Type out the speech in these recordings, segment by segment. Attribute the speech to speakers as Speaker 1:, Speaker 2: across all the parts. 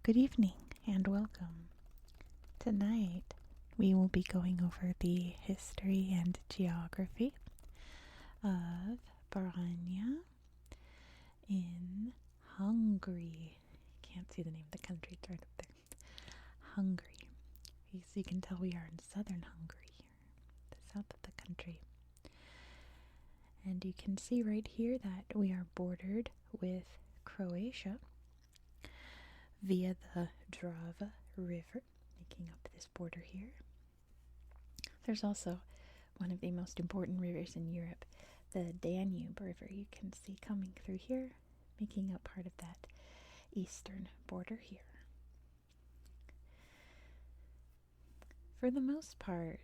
Speaker 1: Good evening and welcome. Tonight we will be going over the history and geography of Baranya in Hungary. You can't see the name of the country, it's right up there. Hungary. As you can tell, we are in southern Hungary here, the south of the country. And you can see right here that we are bordered with Croatia via the Drava River, making up this border here. There's also one of the most important rivers in Europe, the Danube River, you can see coming through here, making up part of that eastern border here. For the most part,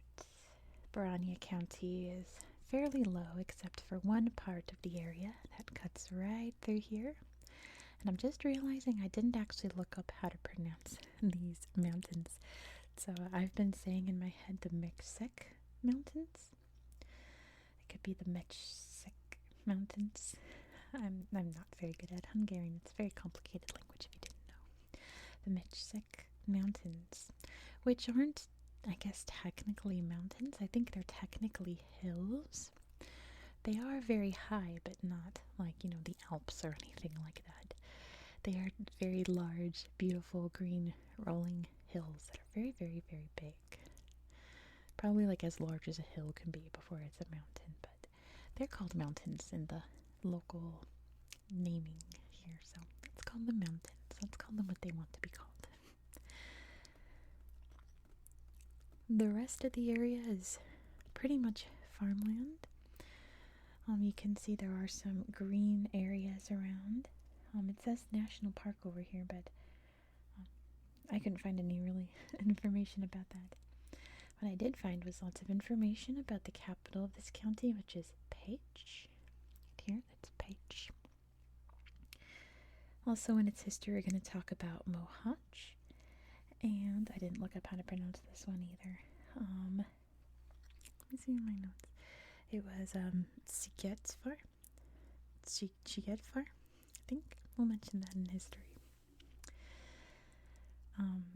Speaker 1: Baranya County is fairly low except for one part of the area that cuts right through here. And I'm just realizing I didn't actually look up how to pronounce these mountains. So I've been saying in my head the Mexic Mountains. It could be the Mexic Mountains. I'm not very good at Hungarian. It's a very complicated language if you didn't know. The Mexic Mountains, which aren't, I guess, technically mountains. I think they're technically hills. They are very high, but not like, the Alps or anything like that. They are very large, beautiful, green, rolling hills that are very, very, very big. Probably like as large as a hill can be before it's a mountain, but they're called mountains in the local naming here, so let's call them mountains. Let's call them what they want to be called. The rest of the area is pretty much farmland. You can see there are some green areas around. It says National Park over here, but I couldn't find any really information about that. What I did find was lots of information about the capital of this county, which is Pécs. Right here, that's Pécs. Also in its history, we're going to talk about Mohács. And I didn't look up how to pronounce this one either. Let me see in my notes. It was Szigetvar. Szigetvar, I think. We'll mention that in history.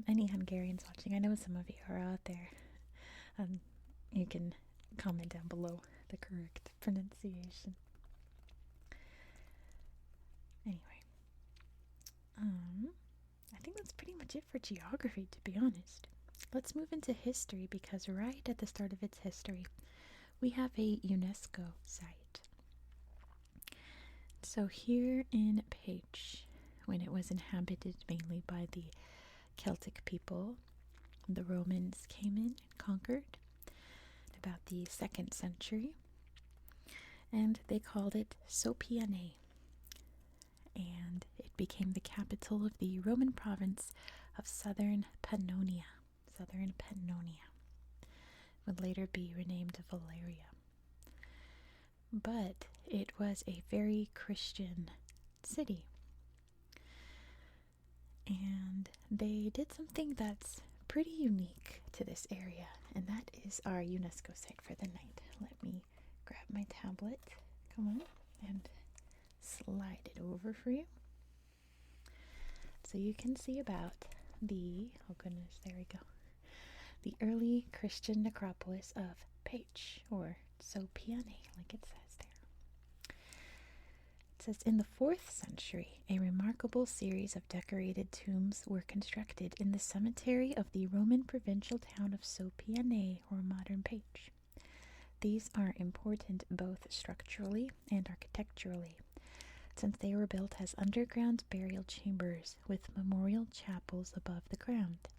Speaker 1: Any Hungarians watching, I know some of you are out there. You can comment down below the correct pronunciation. Anyway, I think that's pretty much it for geography, to be honest. Let's move into history, because right at the start of its history, we have a UNESCO site. So here in Pécs, when it was inhabited mainly by the Celtic people, the Romans came in and conquered in about the 2nd century, and they called it Sopiane, and it became the capital of the Roman province of Southern Pannonia. Southern Pannonia would later be renamed Valeria. But it was a very Christian city. And they did something that's pretty unique to this area, and that is our UNESCO site for the night. Let me grab my tablet, come on, and slide it over for you. So you can see about the, oh goodness, there we go, the early Christian necropolis of Pécs, or Sopiane, like it says there. It says, in the 4th century, a remarkable series of decorated tombs were constructed in the cemetery of the Roman provincial town of Sopiane, or modern Pécs. These are important both structurally and architecturally, since they were built as underground burial chambers with memorial chapels above the ground.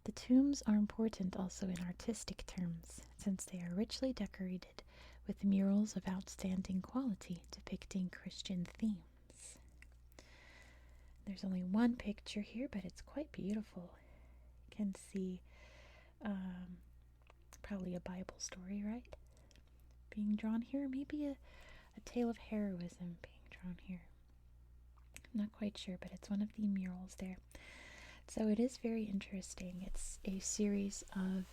Speaker 1: The tombs are important also in artistic terms, since they are richly decorated with murals of outstanding quality depicting Christian themes. There's only one picture here, but it's quite beautiful. You can see probably a Bible story, right? Being drawn here, maybe a tale of heroism being drawn here. I'm not quite sure, but it's one of the murals there. So it is very interesting. It's a series of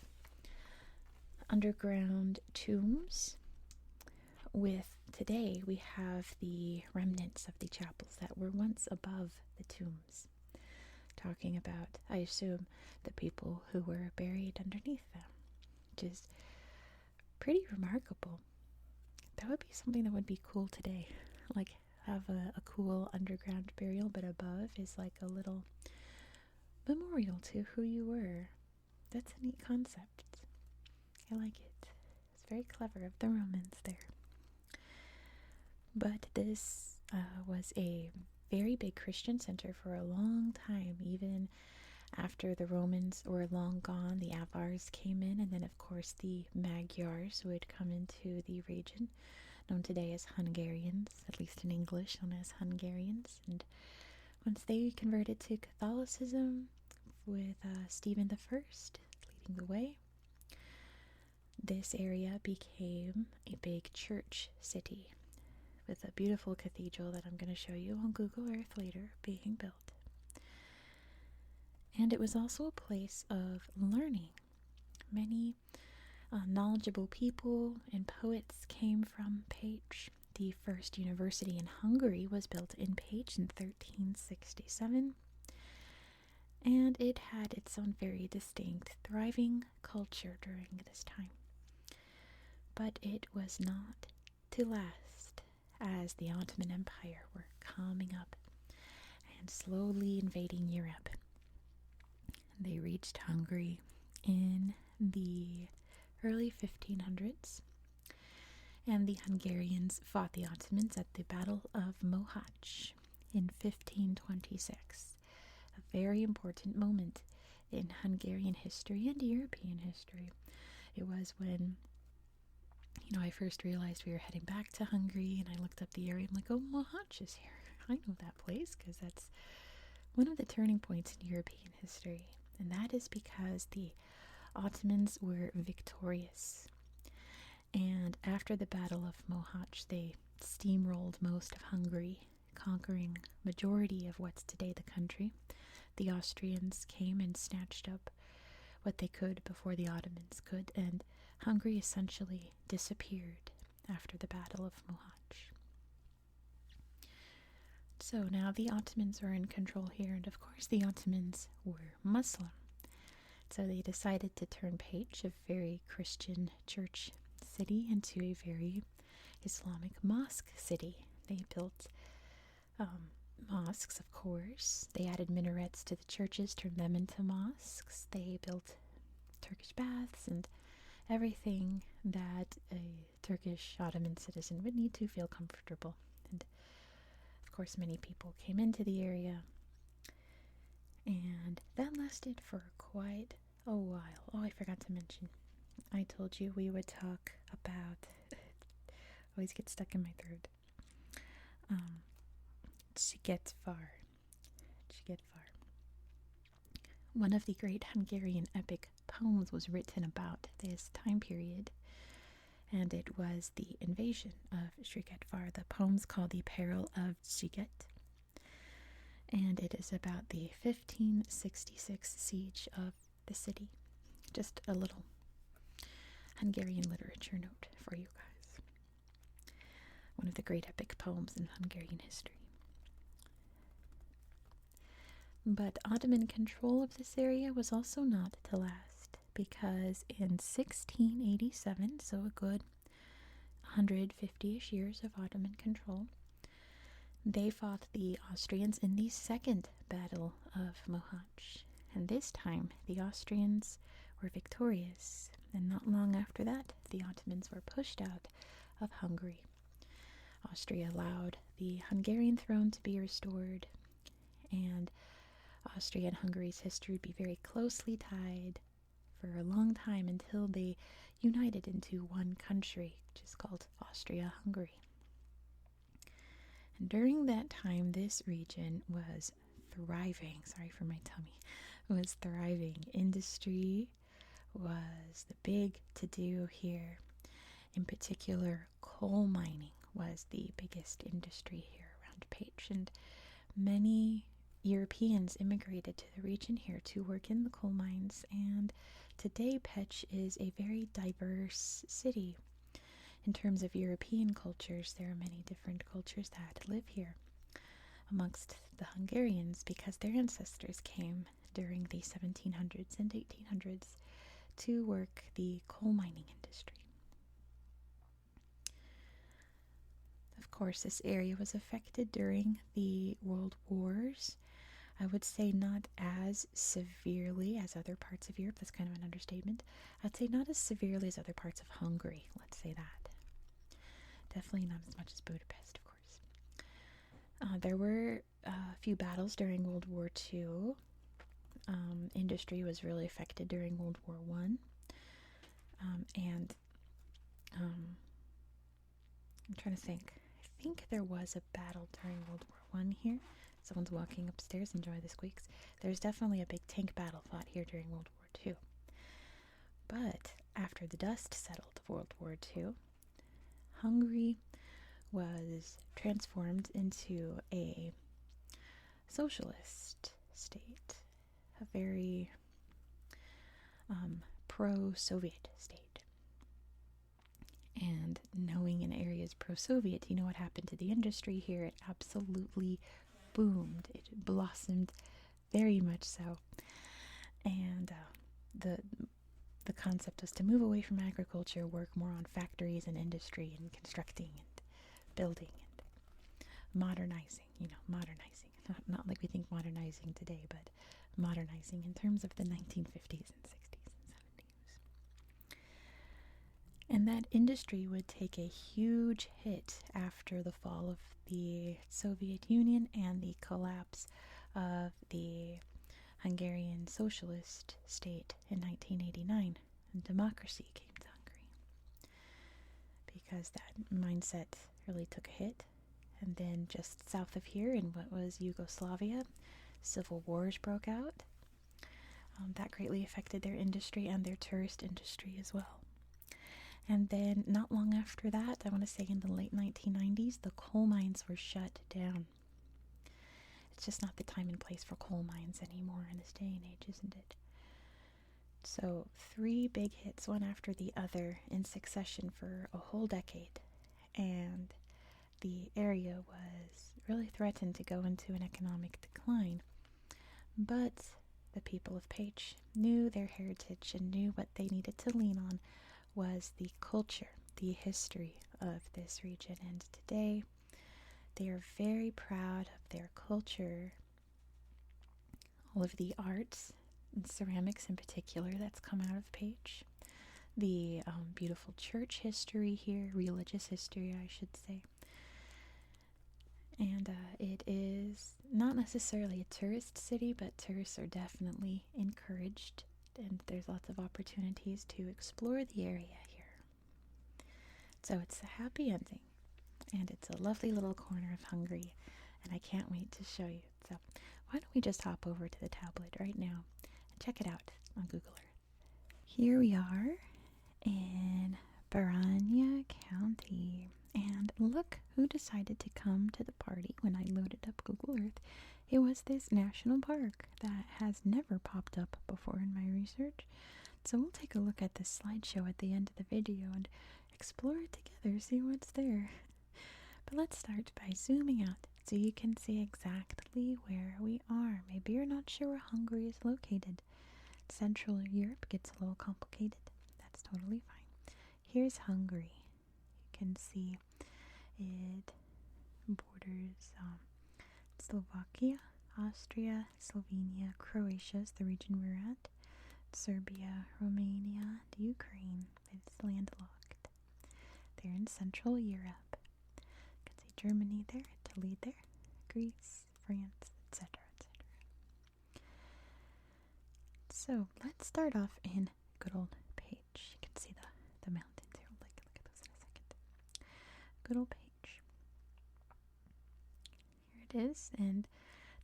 Speaker 1: underground tombs with, today we have the remnants of the chapels that were once above the tombs. talking about, I assume, the people who were buried underneath them, which is pretty remarkable. That would be something that would be cool today. Like, have a cool underground burial, but above is like a little memorial to who you were. That's a neat concept. I like it. It's very clever of the Romans there. But this was a very big Christian center for a long time, even after the Romans were long gone. The Avars came in, and then, of course, the Magyars would come into the region, known today as Hungarians, at least in English, known as Hungarians. And once they converted to Catholicism, with Stephen I leading the way, this area became a big church city with a beautiful cathedral that I'm going to show you on Google Earth later being built. And it was also a place of learning. Many knowledgeable people and poets came from Pécs. The first university in Hungary was built in Pécs in 1367. And it had its own very distinct, thriving culture during this time. But it was not to last, as the Ottoman Empire were coming up and slowly invading Europe. They reached Hungary in the early 1500s, and the Hungarians fought the Ottomans at the Battle of Mohács in 1526. A very important moment in Hungarian history and European history. It was when, I first realized we were heading back to Hungary, and I looked up the area. I'm like, oh, Mohács is here. I know that place because that's one of the turning points in European history. And that is because the Ottomans were victorious. And after the Battle of Mohács, they steamrolled most of Hungary, conquering majority of what's today the country. The Austrians came and snatched up what they could before the Ottomans could, and Hungary essentially disappeared after the Battle of Mohács. So now the Ottomans are in control here, and of course the Ottomans were Muslim. So they decided to turn Pécs, a very Christian church city, into a very Islamic mosque city. They built mosques, of course. They added minarets to the churches, turned them into mosques. They built Turkish baths and everything that a Turkish Ottoman citizen would need to feel comfortable. And of course, many people came into the area, and that lasted for quite a while. Oh, I forgot to mention, I told you we would talk about, always get stuck in my throat, Sigetvar. One of the great Hungarian epic poems was written about this time period, and it was the invasion of Sigetvar. The poem's called The Peril of Siget, and it is about the 1566 siege of the city. Just a little Hungarian literature note for you guys. One of the great epic poems in Hungarian history. But Ottoman control of this area was also not to last, because in 1687, so a good 150-ish years of Ottoman control, they fought the Austrians in the Second Battle of Mohács. And this time, the Austrians were victorious, and not long after that, the Ottomans were pushed out of Hungary. Austria allowed the Hungarian throne to be restored, and Austria and Hungary's history would be very closely tied for a long time until they united into one country, which is called Austria-Hungary. And during that time, this region was thriving. Sorry for my tummy. It was thriving. Industry was the big to-do here. In particular, coal mining was the biggest industry here around Pécs, and many Europeans immigrated to the region here to work in the coal mines, and today Pécs is a very diverse city. In terms of European cultures, there are many different cultures that live here. amongst the Hungarians because their ancestors came during the 1700s and 1800s to work the coal mining industry. Of course, this area was affected during the World Wars. I would say not as severely as other parts of Europe. That's kind of an understatement. I'd say not as severely as other parts of Hungary. Let's say that. Definitely not as much as Budapest, of course. There were a few battles during World War II. Industry was really affected during World War One, and I'm trying to think. I think there was a battle during World War One here. Someone's walking upstairs. Enjoy the squeaks. There's definitely a big tank battle fought here during World War Two. But after the dust settled of World War II, Hungary was transformed into a socialist state, a very pro-Soviet state. And knowing an area is pro-Soviet, you know what happened to the industry here? It absolutely boomed. It blossomed very much so. And the concept was to move away from agriculture, work more on factories and industry and constructing and building and modernizing, modernizing. Not like we think modernizing today, but modernizing in terms of the 1950s and 60s and 70s. And that industry would take a huge hit after the fall of the Soviet Union and the collapse of the Hungarian socialist state in 1989, and democracy came to Hungary because that mindset really took a hit. And then just south of here in what was Yugoslavia, civil wars broke out. That greatly affected their industry and their tourist industry as well. And then not long after that, I want to say in the late 1990s, the coal mines were shut down. It's just not the time and place for coal mines anymore in this day and age, isn't it? So 3 big hits, one after the other, in succession for a whole decade. And the area was really threatened to go into an economic decline. But the people of Pécs knew their heritage and knew what they needed to lean on was the culture, the history of this region. And today, they are very proud of their culture, all of the arts and ceramics in particular that's come out of Pécs, the beautiful church history here, religious history, I should say. And it is not necessarily a tourist city, but tourists are definitely encouraged, and there's lots of opportunities to explore the area here. So it's a happy ending, and it's a lovely little corner of Hungary, and I can't wait to show you. So why don't we just hop over to the tablet right now and check it out on Google Earth. Here we are in Baranya County. And look who decided to come to the party when I loaded up Google Earth. It was this national park that has never popped up before in my research. So we'll take a look at this slideshow at the end of the video and explore it together, see what's there. But let's start by zooming out so you can see exactly where we are. Maybe you're not sure where Hungary is located. Central Europe gets a little complicated. That's totally fine. Here's Hungary. You can see it borders Slovakia, Austria, Slovenia, Croatia is the region we're at, Serbia, Romania, and Ukraine. It's landlocked. They're in Central Europe. You can see Germany there, Italy there, Greece, France, etc., etc. So let's start off in good old Pécs. You can see the mountains here. Look at those in a second. Good old Pécs. Here it is, and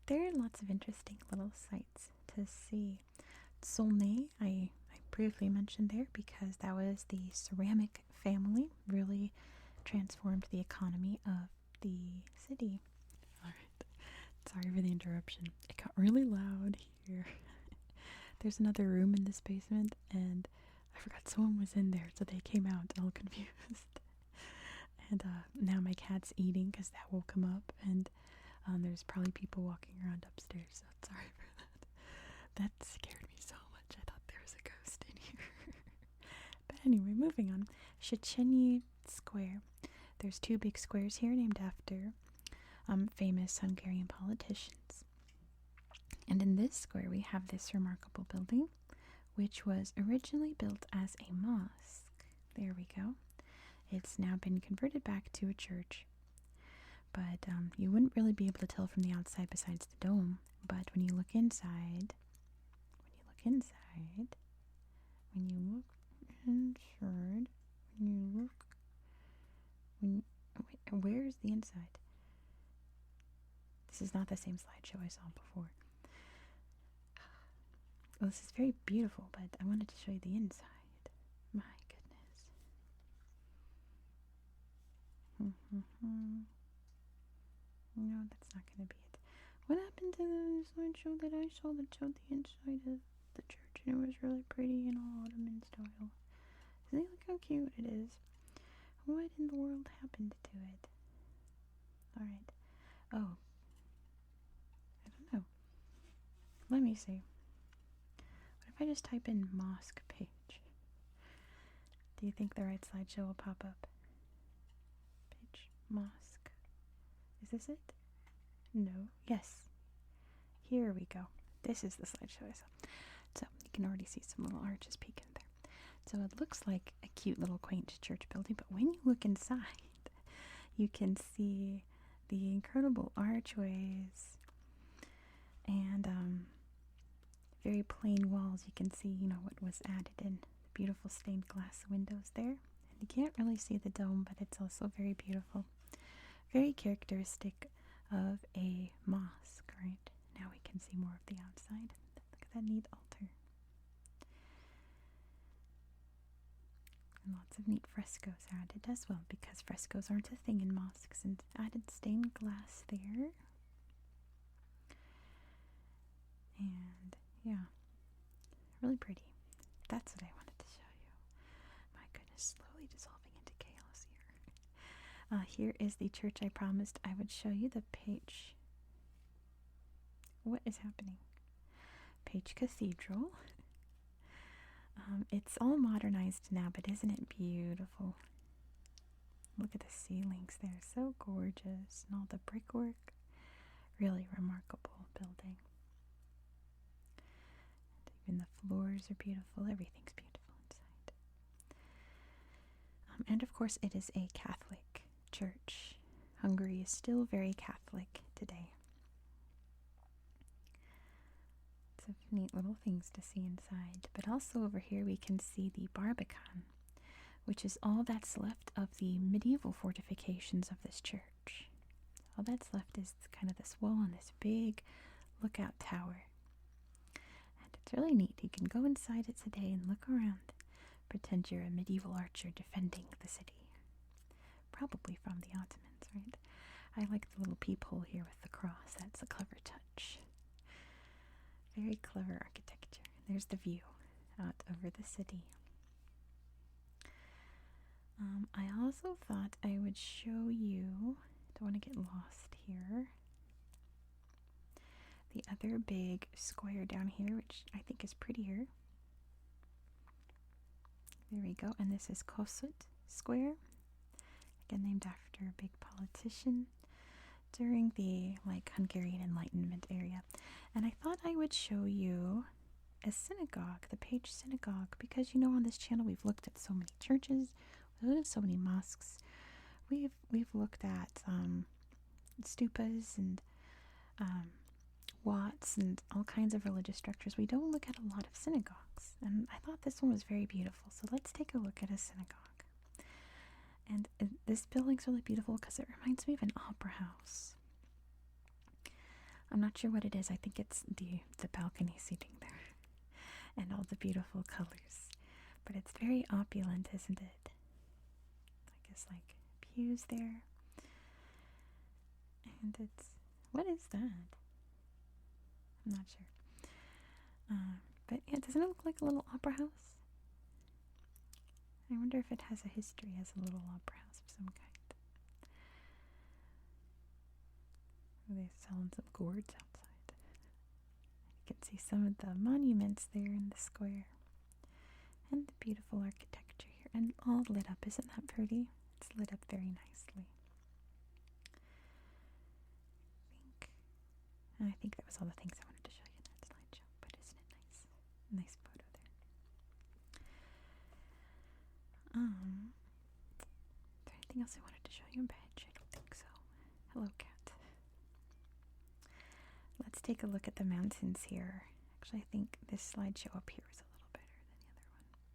Speaker 1: there are lots of interesting little sights to see. Solnay, I briefly mentioned there because that was the ceramic family, really transformed the economy of the city. Alright, sorry for the interruption. It got really loud here. There's another room in this basement, and I forgot someone was in there, so they came out all confused. And now my cat's eating because that woke him up, and There's probably people walking around upstairs, so sorry for that. That scared me so much. I thought there was a ghost in here. But anyway, moving on. Széchenyi Square. There's two big squares here named after famous Hungarian politicians. And in this square we have this remarkable building, which was originally built as a mosque. There we go. It's now been converted back to a church. But you wouldn't really be able to tell from the outside besides the dome. But when you look inside, when where's the inside? This is not the same slideshow I saw before. Well, this is very beautiful, but I wanted to show you the inside. My goodness. No, that's not going to be it. What happened to the slideshow that I saw that showed the inside of the church, and it was really pretty in all Ottoman style? See, look how cute it is. What in the world happened to it? Alright. Oh. I don't know. Let me see. What if I just type in mosque page? Do you think the right slideshow will pop up? Page. Mosque. Is this it? No. Yes. Here we go. This is the slideshow I saw. So you can already see some little arches peeking there. So it looks like a cute little quaint church building, but when you look inside, you can see the incredible archways and very plain walls. You can see, what was added in. Beautiful stained glass windows there. And you can't really see the dome, but it's also very beautiful. Very characteristic of a mosque, right? Now we can see more of the outside. Look at that neat altar. And lots of neat frescoes are added as well, because frescoes aren't a thing in mosques, and added stained glass there. And yeah, really pretty. That's what I wanted to show you. My goodness, slowly dissolving into chaos here. Here is the church I promised I would show you, the Page. What is happening? Page Cathedral. It's all modernized now, but isn't it beautiful? Look at the ceilings, they're so gorgeous, and all the brickwork. Really remarkable building. And even the floors are beautiful, everything's beautiful inside. And of course it is a Catholic church. Hungary is still very Catholic today. Of neat little things to see inside. But also over here we can see the Barbican, which is all that's left of the medieval fortifications of this church. All that's left is kind of this wall and this big lookout tower. And it's really neat. You can go inside it today and look around. Pretend you're a medieval archer defending the city. Probably from the Ottomans, right? I like the little peephole here with the cross. That's a clever touch. Very clever architecture. There's the view out over the city. I also thought I would show you, don't want to get lost here, the other big square down here, which I think is prettier. There we go. And this is Kossuth Square, again named after a big politician during the Hungarian Enlightenment area. And I thought I would show you a synagogue, the Page Synagogue, because on this channel we've looked at so many churches, we've looked at so many mosques, we've looked at stupas and watts and all kinds of religious structures. We don't look at a lot of synagogues, and I thought this one was very beautiful. So let's take a look at a synagogue. And this building's really beautiful because it reminds me of an opera house. I'm not sure what it is. I think it's the balcony seating there and all the beautiful colors. But it's very opulent, isn't it? I guess pews there. And it's... what is that? I'm not sure. But yeah, doesn't it look like a little opera house? I wonder if it has a history as a little opera house of some kind. they're selling some gourds outside. You can see some of the monuments there in the square. And the beautiful architecture here. And all lit up. Isn't that pretty? It's lit up very nicely. I think that was all the things I wanted to show you in that slideshow. But isn't it nice? Nice photo there. Is there anything else I wanted to show you in Badge? I don't think so. Hello, cat. Let's take a look at the mountains here. Actually, I think this slideshow up here is a little better than the other one.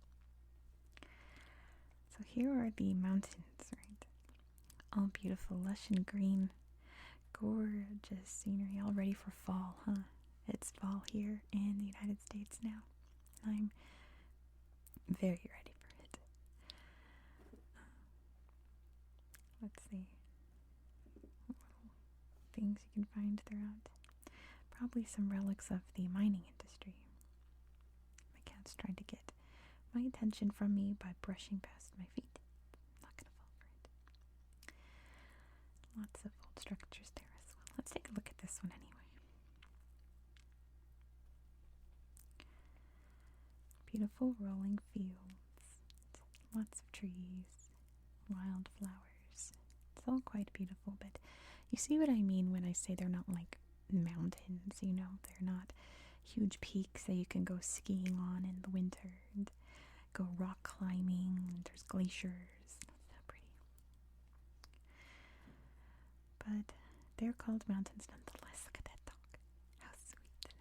Speaker 1: So here are the mountains, right? All beautiful, lush and green. Gorgeous scenery, all ready for fall, huh? It's fall here in the United States now. I'm very ready for it. Let's see. Little things you can find throughout. Probably some relics of the mining industry. My cat's trying to get my attention from me by brushing past my feet. I'm not gonna fall for it. Lots of old structures there as well. Let's take a look at this one anyway. Beautiful rolling fields, lots of trees, wildflowers. It's all quite beautiful, but you see what I mean when I say they're not like mountains, you know? They're not huge peaks that you can go skiing on in the winter and go rock climbing, and there's glaciers. That's so pretty. But they're called mountains nonetheless. Look at that dog. How sweet.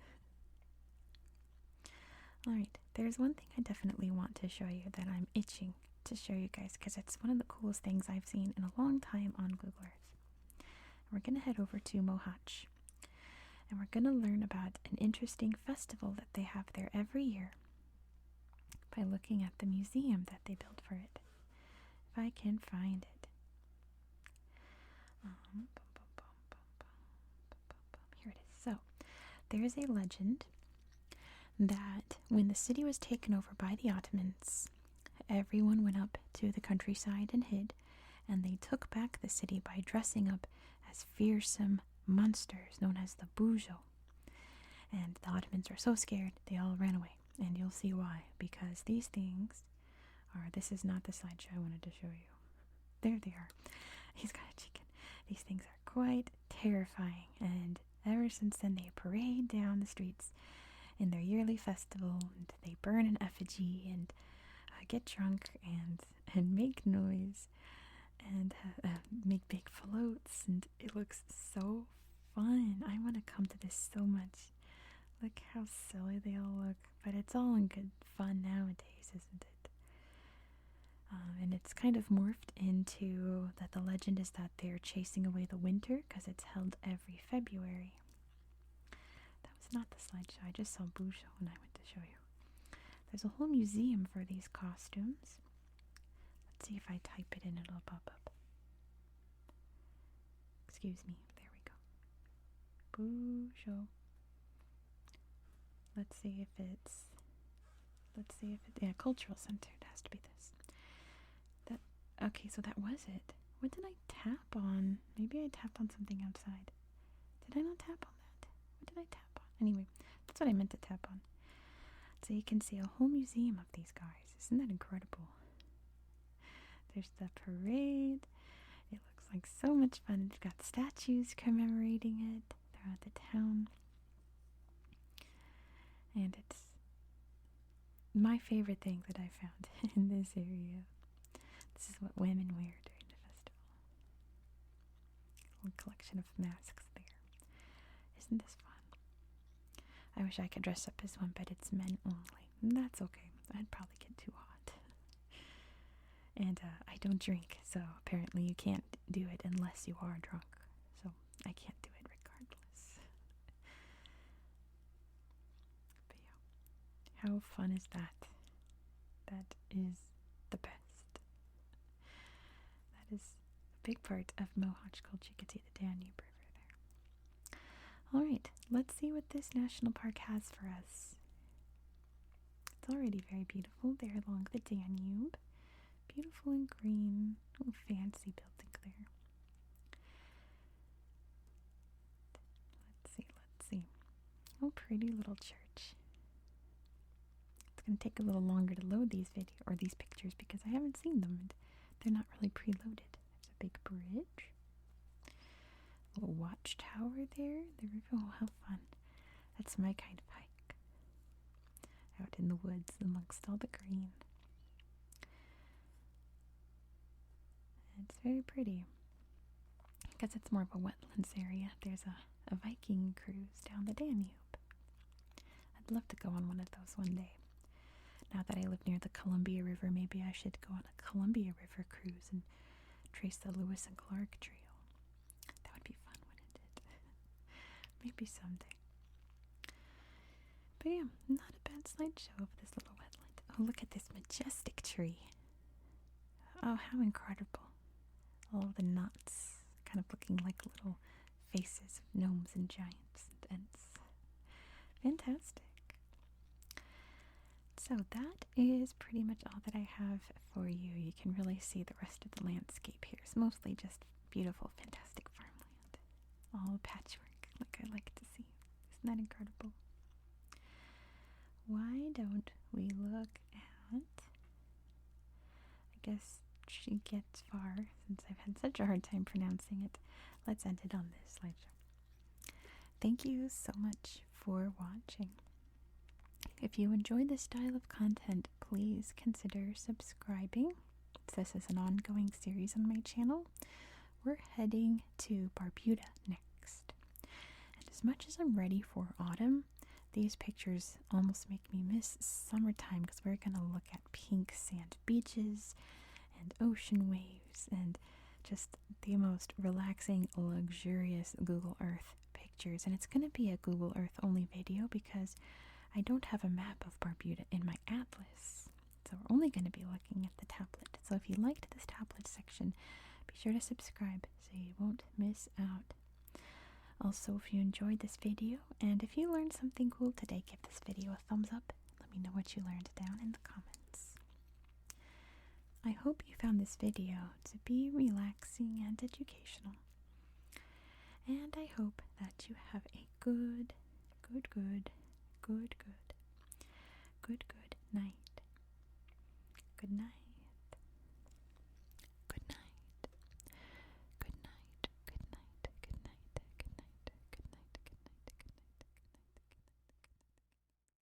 Speaker 1: Alright, there's one thing I definitely want to show you that I'm itching to show you guys because it's one of the coolest things I've seen in a long time on Google Earth. We're going to head over to Mohatch and we're going to learn about an interesting festival that they have there every year by looking at the museum that they built for it. If I can find it. Here it is. So, there's a legend that when the city was taken over by the Ottomans, everyone went up to the countryside and hid, and they took back the city by dressing up as fearsome monsters known as the Bujo. And the Ottomans were so scared, they all ran away. And you'll see why, because these things are, this is not the slideshow I wanted to show you. There they are. He's got a chicken. These things are quite terrifying, and ever since then they parade down the streets in their yearly festival, and they burn an effigy and get drunk and make noise and make big floats, and it looks so fun. I want to come to this so much. Look how silly they all look, but it's all in good fun nowadays, isn't it? And it's kind of morphed into that the legend is that they're chasing away the winter because it's held every February. That was not the slideshow. I just saw Bujo when I went to show you. There's a whole museum for these costumes. Let's see if I type it in, it'll pop up. Excuse me. There we go. Bujo. Let's see if it's, yeah, Cultural Center. It has to be this. Okay, so that was it. What did I tap on? Maybe I tapped on something outside. Did I not tap on that? What did I tap on? Anyway, that's what I meant to tap on. So you can see a whole museum of these guys. Isn't that incredible? There's the parade. It looks like so much fun. It's got statues commemorating it throughout the town. And it's my favorite thing that I found in this area. This is what women wear during the festival. A little collection of masks there. Isn't this fun? I wish I could dress up as one, but it's men only. And that's okay. I'd probably get too hot. And I don't drink, so apparently you can't do it unless you are drunk. So I can't do it regardless. But yeah, how fun is that? That is the best. That is a big part of Mohatch culture. You can see the Danube River there. Alright, let's see what this national park has for us. It's already very beautiful there along the Danube. Beautiful and green. Oh, fancy building there. Oh, pretty little church. It's going to take a little longer to load these these pictures because I haven't seen them and they're not really preloaded. There's a big bridge. A little watchtower there. There we go. How fun. That's my kind of hike. Out in the woods amongst all the green. It's very pretty. I guess it's more of a wetlands area. There's a Viking cruise down the Danube. I'd love to go on one of those one day. Now that I live near the Columbia River, maybe I should go on a Columbia River cruise and trace the Lewis and Clark Trail. That would be fun, wouldn't it? Maybe someday. But yeah, not a bad slideshow of this little wetland. Oh, look at this majestic tree. Oh, how incredible. All of the knots kind of looking like little faces of gnomes and giants and ents. Fantastic. So that is pretty much all that I have for you. You can really see the rest of the landscape here. It's mostly just beautiful, fantastic farmland. All patchwork, like I like to see. Isn't that incredible? Why don't we look at, I guess she gets far, since I've had such a hard time pronouncing it. Let's end it on this slideshow. Thank you so much for watching. If you enjoy this style of content, please consider subscribing. This is an ongoing series on my channel. We're heading to Barbuda next. And as much as I'm ready for autumn, these pictures almost make me miss summertime because we're going to look at pink sand beaches and ocean waves and just the most relaxing, luxurious Google Earth pictures. And it's going to be a Google Earth only video because I don't have a map of Barbuda in my atlas. So we're only going to be looking at the tablet. So if you liked this tablet section, be sure to subscribe so you won't miss out. Also, if you enjoyed this video and if you learned something cool today, give this video a thumbs up. Let me know what you learned down in the comments. I hope you found this video to be relaxing and educational. And I hope that you have a good night. Good night.